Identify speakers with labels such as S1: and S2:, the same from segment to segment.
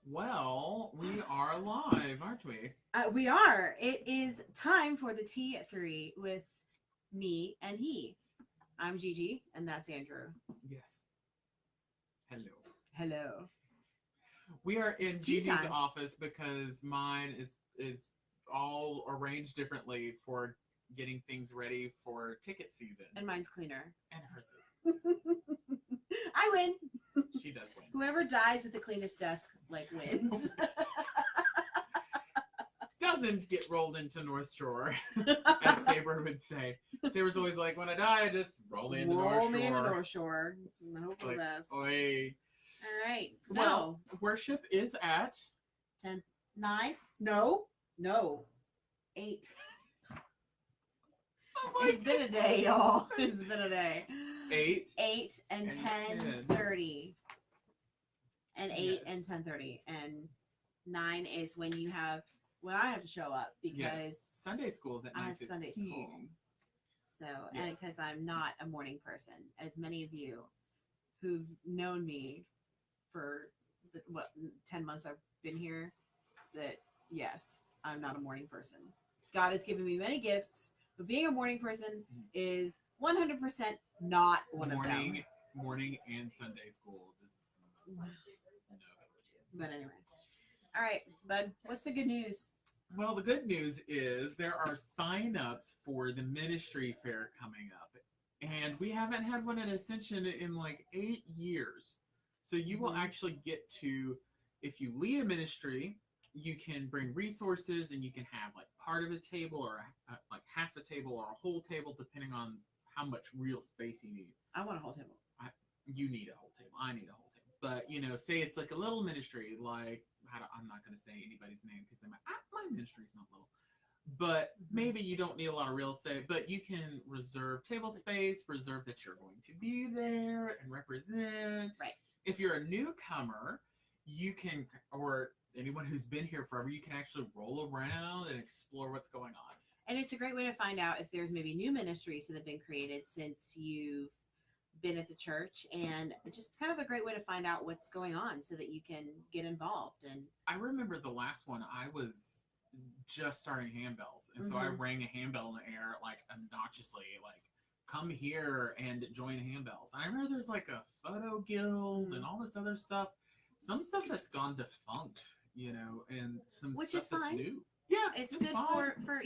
S1: Well, we are live, aren't we?
S2: We are. It is time for the T3 with me and he. I'm Gigi, and that's Andrew.
S1: Yes. Hello.
S2: Hello.
S1: We are in
S2: It's tea
S1: Gigi's
S2: time.
S1: office because mine is all arranged differently for getting things ready for ticket season.
S2: And mine's cleaner.
S1: And hers is.
S2: I win.
S1: She does win.
S2: Whoever dies with the cleanest desk, wins.
S1: Doesn't get rolled into North Shore, as Saber would say. Saber's always like, when I die, I just roll me into North Shore.
S2: Roll me into North Shore. I hope for the best.
S1: Oi.
S2: All right. So,
S1: Well, worship is at
S2: 10, 9? No. 8.
S1: Oh
S2: It's been a day, y'all. It's been a day.
S1: 8
S2: and 10:30. And 8 and 10:30. And 9 is when I have to show up because
S1: yes. Sunday school is at 9:15.
S2: I have Sunday school. So,
S1: Yes.
S2: and because I'm not a morning person, as many of you who've known me for 10 months I've been here, that yes, I'm not a morning person. God has given me many gifts, but being a morning person is 100% not one of them.
S1: Morning and Sunday school. No.
S2: But anyway. All right, bud, what's the good news?
S1: Well, the good news is there are sign-ups for the ministry fair coming up. And we haven't had one at Ascension in like 8 years. So you will actually get to, if you lead a ministry, you can bring resources and you can have like part of a table or like half a table or a whole table, depending on how much real space you need.
S2: I want a whole table.
S1: You need a whole table. I need a whole table. But, say it's like a little ministry, like, I'm not going to say anybody's name because my ministry's not little. But maybe you don't need a lot of real estate, but you can reserve table space, reserve that you're going to be there and represent.
S2: Right.
S1: If you're a newcomer, you can, or anyone who's been here forever, you can actually roll around and explore what's going on.
S2: And it's a great way to find out if there's maybe new ministries that have been created since you've been at the church, and just kind of a great way to find out what's going on so that you can get involved. And
S1: I remember the last one, I was just starting handbells, and so I rang a handbell in the air like obnoxiously, like, come here and join handbells. And I remember there's like a photo guild and all this other stuff, some stuff that's gone defunct, and some
S2: which
S1: stuff
S2: is
S1: that's
S2: fine.
S1: New. Yeah,
S2: it's good
S1: fine.
S2: for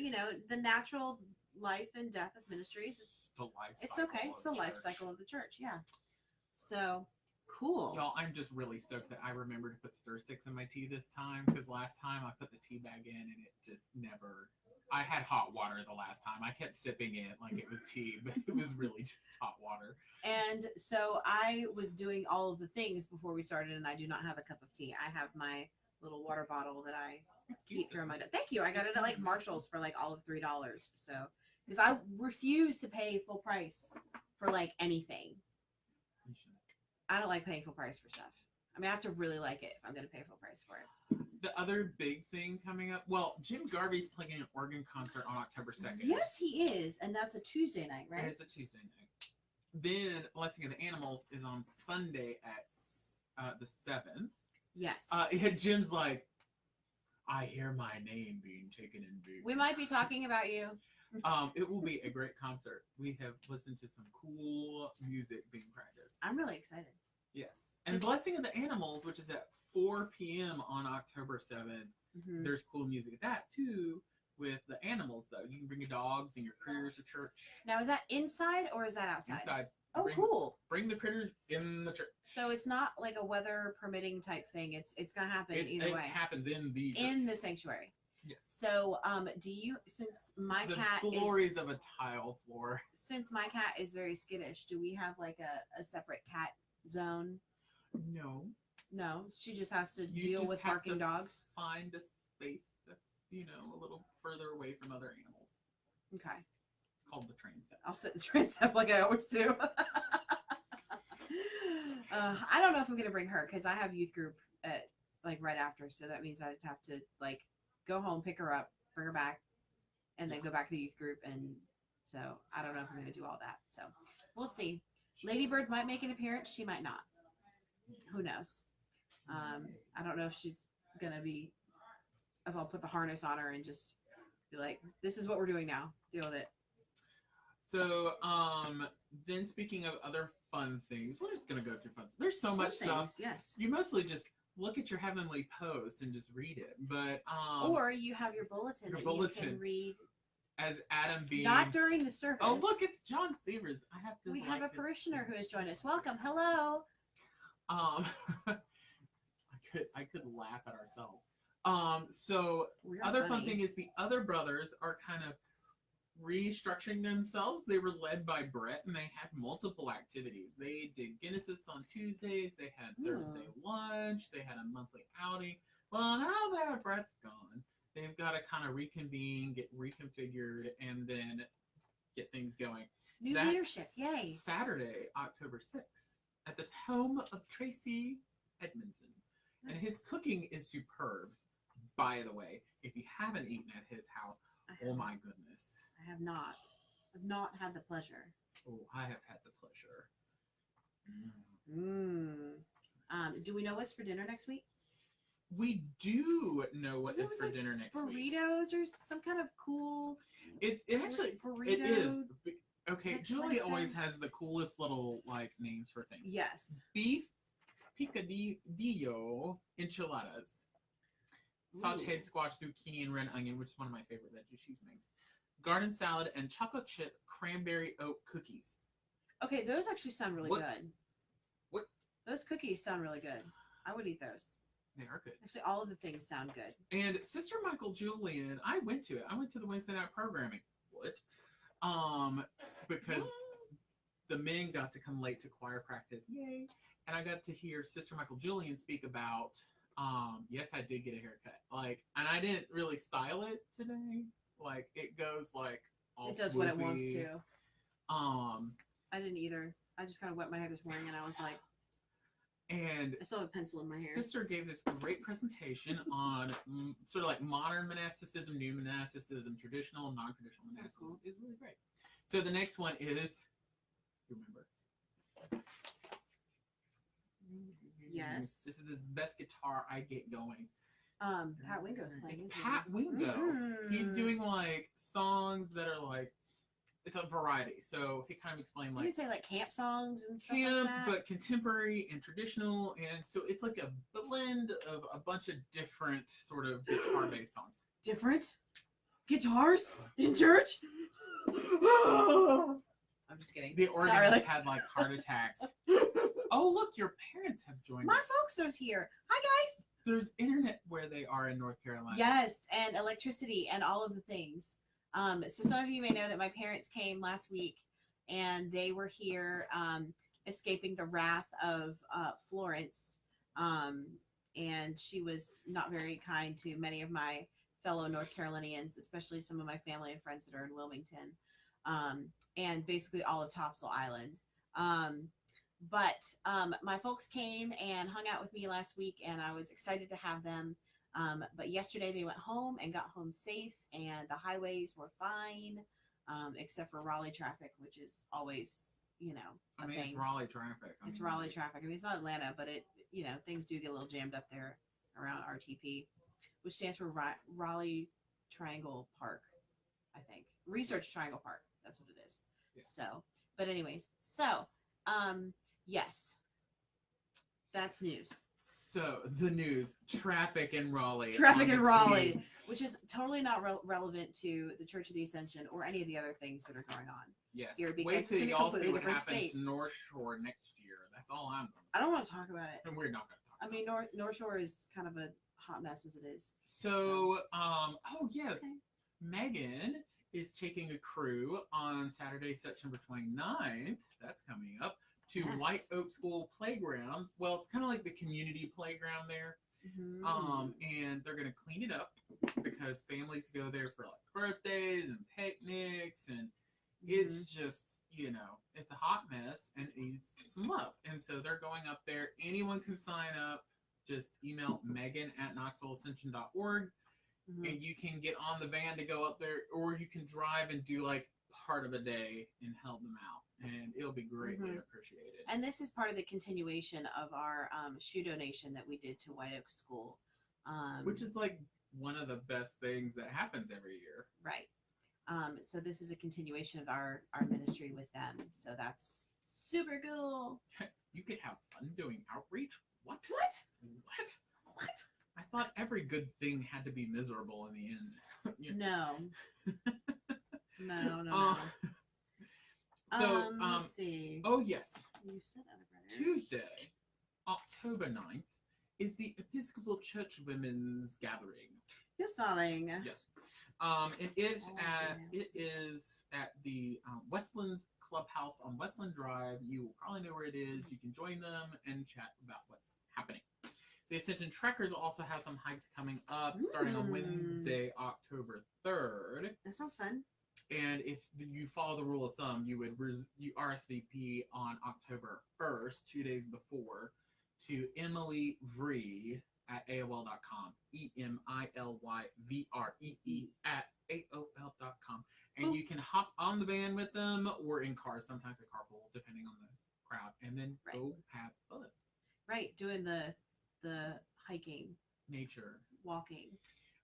S2: the natural life and death of ministries. It's okay. It's the life cycle of the church. Yeah. So cool.
S1: Y'all, I'm just really stoked that I remembered to put stir sticks in my tea this time, because last time I put the tea bag in and it just never. I had hot water the last time. I kept sipping it like it was tea, but it was really just hot water.
S2: And so I was doing all of the things before we started, and I do not have a cup of tea. I have my little water bottle that I keep here on my desk. Thank you. I got it at like Marshall's for like all of $3. So, because I refuse to pay full price for like anything. I don't like paying full price for stuff. I mean, I have to really like it if I'm going to pay full price for it.
S1: The other big thing coming up, well, Jim Garvey's playing an organ concert on October 2nd.
S2: Yes, he is. And that's a Tuesday night, right?
S1: And it's a Tuesday night. Then Blessing of the Animals is on Sunday at the 7th.
S2: Yes.
S1: Jim's like, I hear my name being taken in vain.
S2: We might be talking about you.
S1: It will be a great concert. We have listened to some cool music being practiced.
S2: I'm really excited.
S1: Yes. And Blessing of the Animals, which is at 4 p.m. on October 7th, there's cool music at that too, with the animals though. You can bring your dogs and your critters to church.
S2: Now, is that inside or is that outside?
S1: Inside.
S2: Oh, cool.
S1: Bring the critters in the church.
S2: So it's not like a weather permitting type thing. It's gonna happen either way.
S1: It happens in the church.
S2: In the sanctuary.
S1: Yes.
S2: So, do you, since my cat
S1: the glories of a tile floor.
S2: Since my cat is very skittish, do we have like a separate cat zone? No, she just has to deal with barking dogs.
S1: Find a space that's, a little further away from other animals.
S2: Okay.
S1: It's called the transept.
S2: I'll sit the transept like I always do. I don't know if I'm gonna bring her because I have youth group at like right after, so that means I'd have to like go home, pick her up, bring her back, and then go back to the youth group. And so I don't know if I'm gonna do all that. So we'll see. Ladybird might make an appearance. She might not. Who knows? I don't know if she's gonna be, if I'll put the harness on her and just be like, this is what we're doing now. Deal with it.
S1: So, then speaking of other fun things, we're just gonna go through fun. There's so much stuff.
S2: Yes.
S1: You mostly just look at your Heavenly Post and just read it, but
S2: or you have your bulletin you can read
S1: as Adam B.
S2: Not during the service.
S1: Oh, look, it's John Severs. I have to.
S2: We have a parishioner who has joined us. Welcome. Hello.
S1: I could laugh at ourselves. So other fun thing is the other brothers are kind of restructuring themselves. They were led by Brett, and they had multiple activities. They did Guinnesses on Tuesdays. They had Thursday lunch. They had a monthly outing. Well, now that Brett's gone, they've got to kind of reconvene, get reconfigured, and then get things going.
S2: New leadership, yay!
S1: Saturday, October 6th, at the home of Tracy Edmondson. Nice. And his cooking is superb, by the way. If you haven't eaten at his house, oh my goodness.
S2: I have not. I've not had the pleasure.
S1: Oh, I have had the pleasure.
S2: Do we know what's for dinner next week?
S1: We do know what is for dinner next week.
S2: Burritos or some kind of cool.
S1: It actually
S2: burrito.
S1: It is. Okay, Julie
S2: Wednesday.
S1: always has the coolest little like names for things.
S2: Yes.
S1: Beef picadillo enchiladas. Sauteed squash, zucchini, and red onion, which is one of my favorite veggie cheese mix. Garden salad and chocolate chip cranberry oat cookies.
S2: Okay, those actually sound really good.
S1: What?
S2: Those cookies sound really good. I would eat those.
S1: They are good.
S2: Actually, all of the things sound good.
S1: And Sister Michael Julian, I went to it. I went to the Wednesday night programming. What? Because the men got to come late to choir practice. Yay. And I got to hear Sister Michael Julian speak about, yes, I did get a haircut. Like, and I didn't really style it today. Like, it goes like all
S2: it does
S1: swoopy.
S2: what it wants to.
S1: I
S2: didn't either. I just kind of wet my hair this morning, and I was like,
S1: and
S2: I still have a pencil in my hair.
S1: Sister gave this great presentation on sort of like modern monasticism, new monasticism, traditional, non-traditional monasticism.
S2: Cool.
S1: It's really great. So the next one is, you remember?
S2: Yes.
S1: This is the best guitar I get going.
S2: Pat Wingo's playing.
S1: It's Pat Wingo. He's doing like songs that are like, it's a variety. So he kind of explained like,
S2: you say like camp songs and stuff
S1: camp,
S2: like that?
S1: but contemporary and traditional, and so it's like a blend of a bunch of different sort of guitar-based songs.
S2: Different guitars in church? I'm just kidding.
S1: The organist had like heart attacks. Oh, look, your parents have joined
S2: My
S1: us.
S2: folks are here. Hi, guys.
S1: There's internet where they are in North Carolina.
S2: Yes, and electricity and all of the things. So some of you may know that my parents came last week, and they were here escaping the wrath of Florence. And she was not very kind to many of my fellow North Carolinians, especially some of my family and friends that are in Wilmington, and basically all of Topsail Island. But my folks came and hung out with me last week, and I was excited to have them. But yesterday they went home and got home safe, and the highways were fine, except for Raleigh traffic, which is always, you know,
S1: I mean, it's Raleigh traffic.
S2: It's Raleigh traffic. I mean, it's not Atlanta, but it, you know, things do get a little jammed up there around RTP, which stands for Raleigh Triangle Park, I think. Research Triangle Park. That's what it is. Yeah. So, but anyways, so, yes, that's news.
S1: So the news, traffic in Raleigh.
S2: Traffic in Raleigh, which is totally not relevant to the Church of the Ascension or any of the other things that are going on.
S1: Yes.
S2: Here,
S1: wait till y'all see what happens
S2: state.
S1: North Shore next year. That's all I'm going to
S2: I don't want to talk about it.
S1: And we're not going to talk
S2: I mean, North Shore is kind of a hot mess as it is.
S1: So, oh yes,
S2: okay.
S1: Megan is taking a crew on Saturday, September 29th. That's coming up. To
S2: yes.
S1: White Oak School Playground. Well, it's kind of like the community playground there.
S2: Mm-hmm.
S1: And they're going to clean it up because families go there for like birthdays and picnics, and it's just, you know, it's a hot mess and it needs some love. And so they're going up there. Anyone can sign up. Just email Megan@KnoxvilleAscension.org and you can get on the van to go up there, or you can drive and do like part of a day and help them out, and it'll be greatly appreciated.
S2: And this is part of the continuation of our shoe donation that we did to White Oak School,
S1: which is like one of the best things that happens every year.
S2: Right. So this is a continuation of our ministry with them. So that's super cool.
S1: You could have fun doing outreach. What?
S2: What?
S1: I thought every good thing had to be miserable in the end.
S2: No. No.
S1: So,
S2: let's see.
S1: Oh, yes.
S2: You said other brothers.
S1: Tuesday, October 9th, is the Episcopal Church Women's Gathering.
S2: Yes, darling.
S1: Yes. It is at the Westlands Clubhouse on Westland Drive. You will probably know where it is. You can join them and chat about what's happening. The Ascension Trekkers also have some hikes coming up starting on Wednesday, October 3rd.
S2: That sounds fun.
S1: And if you follow the rule of thumb, you would RSVP on October 1st, 2 days before, to Emily Vree at AOL.com. EMILYVREE at AOL.com. And you can hop on the van with them or in cars, sometimes a carpool, depending on the crowd, and then go have fun.
S2: Right, doing the hiking,
S1: nature,
S2: walking.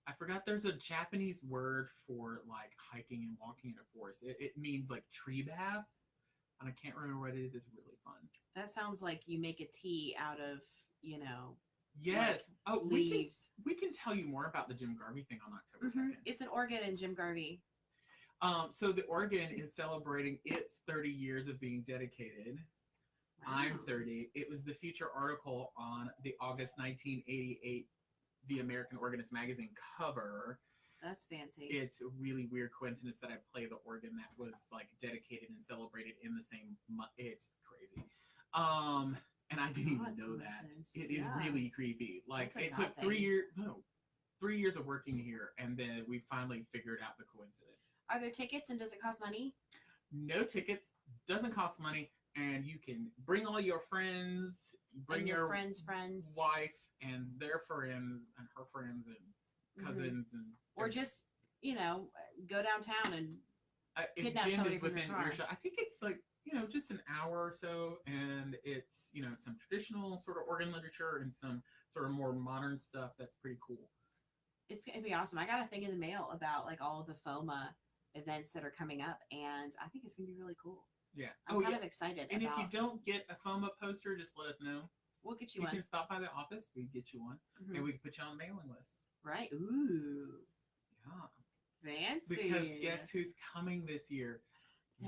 S1: I forgot there's a Japanese word for like hiking and walking in a forest. It means like tree bath, and I can't remember what it is. It's really fun.
S2: That sounds like you make a tea out of,
S1: Yes.
S2: Like leaves.
S1: We can tell you more about the Jim Garvey thing on October 2nd.
S2: It's an organ in Jim Garvey.
S1: So the organ is celebrating its 30 years of being dedicated. Wow. I'm 30. It was the feature article on the August 1988 The American Organist magazine cover.
S2: That's fancy.
S1: It's a really weird coincidence that I play the organ that was like dedicated and celebrated in the same month. It's crazy. And I didn't even know that. It is really creepy. Like it took 3 years of working here, and then we finally figured out the coincidence.
S2: Are there tickets, and does it cost money?
S1: No tickets. Doesn't cost money, and you can bring all your friends. Bring your friends' wife and their friends and her friends and cousins and
S2: or just go downtown and kidnap
S1: Jim
S2: somebody
S1: is
S2: from
S1: within
S2: your car.
S1: earshot. I think it's like just an hour or so, and it's some traditional sort of organ literature and some sort of more modern stuff that's pretty cool.
S2: It's gonna be awesome. I got a thing in the mail about like all of the FOMA events that are coming up, and I think it's gonna be really cool.
S1: Yeah,
S2: I'm kind of excited.
S1: And if you don't get a FOMA poster, just let us know.
S2: We'll get you one.
S1: You can stop by the office. We get you one, and we can put you on the mailing list.
S2: Right. Ooh.
S1: Yeah.
S2: Fancy.
S1: Because guess who's coming this year?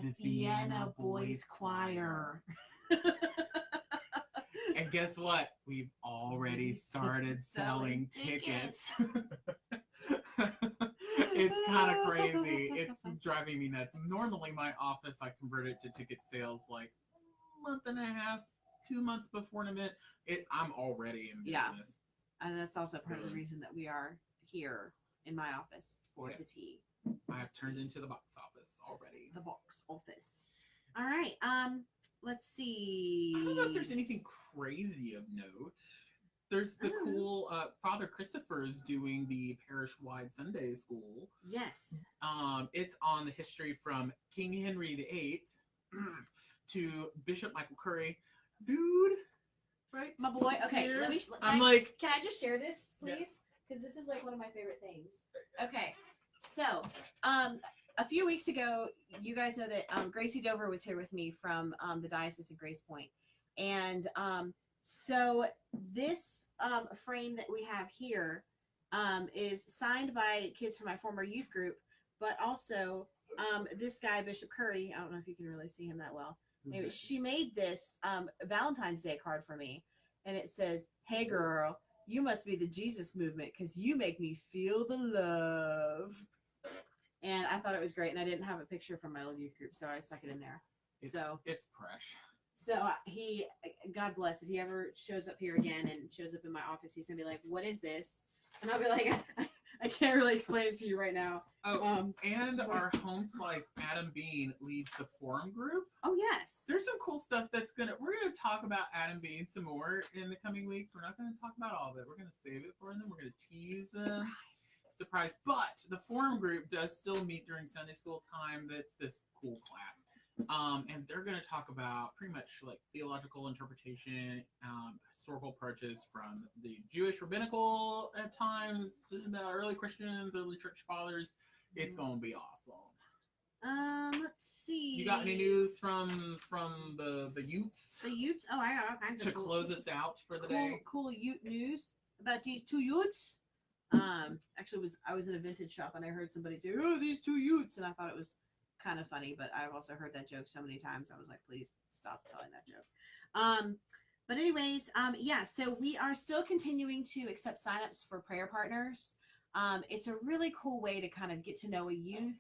S2: The Vienna Boys Choir.
S1: And guess what? We've already started selling tickets. It's kind of crazy. It's driving me nuts. Normally, my office, I convert it to ticket sales like a month and a half, 2 months before an event. I'm already in business.
S2: And that's also part of the reason that we are here in my office for the tea.
S1: I have turned into the box office already.
S2: The box office. All right. Let's see.
S1: I don't know if there's anything crazy of note. There's the cool Father Christopher's doing the parish-wide Sunday school.
S2: Yes.
S1: It's on the history from King Henry VIII to Bishop Michael Curry. Dude, right?
S2: My boy. Okay,
S1: here.
S2: can I just share this, please? Because this is like one of my favorite things. Okay. So, a few weeks ago, you guys know that Gracie Dover was here with me from the Diocese of Grace Point. And so this frame that we have here is signed by kids from my former youth group, but also this guy, Bishop Curry, I don't know if you can really see him that well. Anyway, she made this Valentine's Day card for me, and it says, "Hey girl, you must be the Jesus movement because you make me feel the love." And I thought it was great, and I didn't have a picture from my old youth group, so I stuck it in there.
S1: It's fresh.
S2: So God bless, if he ever shows up here again and shows up in my office, he's gonna be like, "What is this?" And I'll be like, I can't really explain it to you right now.
S1: Oh, and our home slice, Adam Bean, leads the forum group.
S2: Oh, yes.
S1: There's some cool stuff we're going to talk about Adam Bean some more in the coming weeks. We're not going to talk about all of it. We're going to save it for them. We're going to tease them. Surprise. But the forum group does still meet during Sunday school time. That's this cool class. And they're going to talk about pretty much like theological interpretation, historical approaches from the Jewish rabbinical at times, early Christians, early church fathers. It's going to be awesome.
S2: Let's see.
S1: You got any news from the Utes?
S2: The Utes? Oh, I got all kinds of
S1: to close us out for the
S2: cool,
S1: day.
S2: Cool Ute news about these two Utes. Actually, I was in a vintage shop and I heard somebody say, "Oh, these two Utes," and I thought it was kind of funny. But I've also heard that joke so many times. I was like, please stop telling that joke. But anyways, yeah. So we are still continuing to accept signups for prayer partners. It's a really cool way to kind of get to know a youth.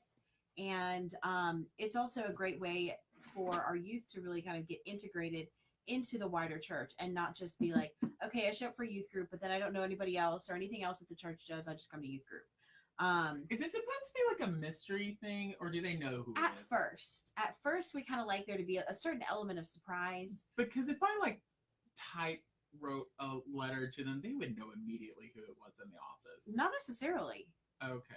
S2: And it's also a great way for our youth to really kind of get integrated into the wider church and not just be like, okay, I show up for youth group, but then I don't know anybody else or anything else that the church does. I just come to youth group.
S1: Is it supposed to be like a mystery thing, or do they know who
S2: At
S1: it is?
S2: first, we kind of like there to be a certain element of surprise.
S1: Because if I like wrote a letter to them, they would know immediately who it was in the office.
S2: Not necessarily.
S1: Okay.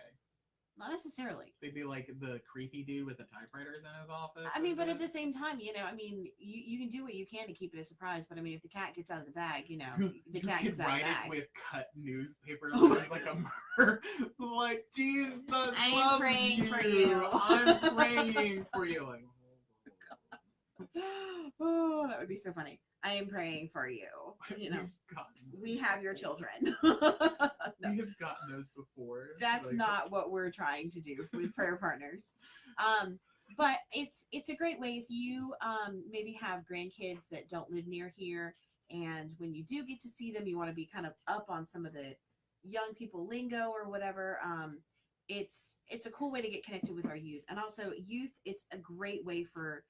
S2: Not necessarily.
S1: They'd be like the creepy dude with the typewriters in his office.
S2: I mean, but at the same time, you can do what you can to keep it a surprise. But I mean, if the cat gets out of the bag, the cat gets out of the bag.
S1: You could write it with cut newspaper letters like a murder. Like, Jesus
S2: I'm
S1: loves
S2: praying
S1: you.
S2: for you.
S1: I'm praying for you. Like,
S2: oh, that would be so funny. I am praying for you. We have your children.
S1: We have gotten those before.
S2: That's not what we're trying to do with prayer partners. But it's a great way if you maybe have grandkids that don't live near here, and when you do get to see them, you want to be kind of up on some of the young people lingo or whatever. It's a cool way to get connected with our youth, and also youth. It's a great way for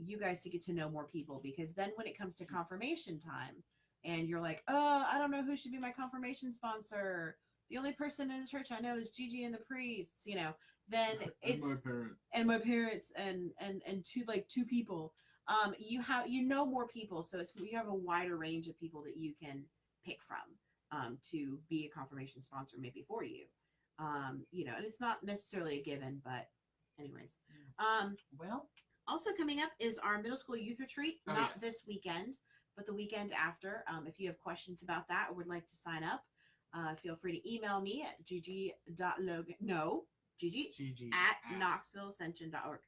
S2: you guys to get to know more people, because then when it comes to confirmation time and you're like, oh, I don't know who should be my confirmation sponsor. The only person in the church I know is GiGi and the priests, then it's and my parents and two people. You know more people, so you have a wider range of people that you can pick from to be a confirmation sponsor maybe for you. And it's not necessarily a given, but anyways.
S1: Well,
S2: also coming up is our middle school youth retreat, not this weekend, but the weekend after. If you have questions about that or would like to sign up, feel free to email me at GiGi at knoxvilleascension.org.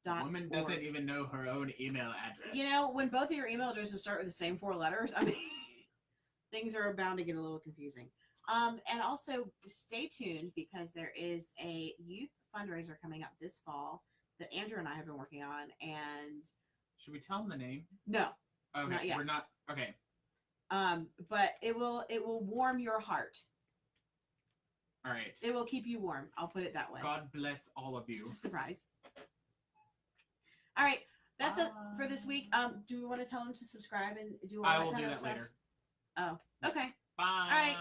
S1: The woman doesn't even know her own email address.
S2: When both of your email addresses start with the same 4 letters, I mean, things are bound to get a little confusing. And also stay tuned, because there is a youth fundraiser coming up this fall that Andrew and I have been working on. And
S1: should we tell them the name?
S2: No.
S1: Okay,
S2: not yet.
S1: We're not. Okay.
S2: But it will warm your heart.
S1: All right.
S2: It will keep you warm. I'll put it that way.
S1: God bless all of you.
S2: Surprise. All right. That's it for this week. Do we want to tell them to subscribe and do all that kind of stuff?
S1: I will do that later.
S2: Oh, okay.
S1: Bye.
S2: All right.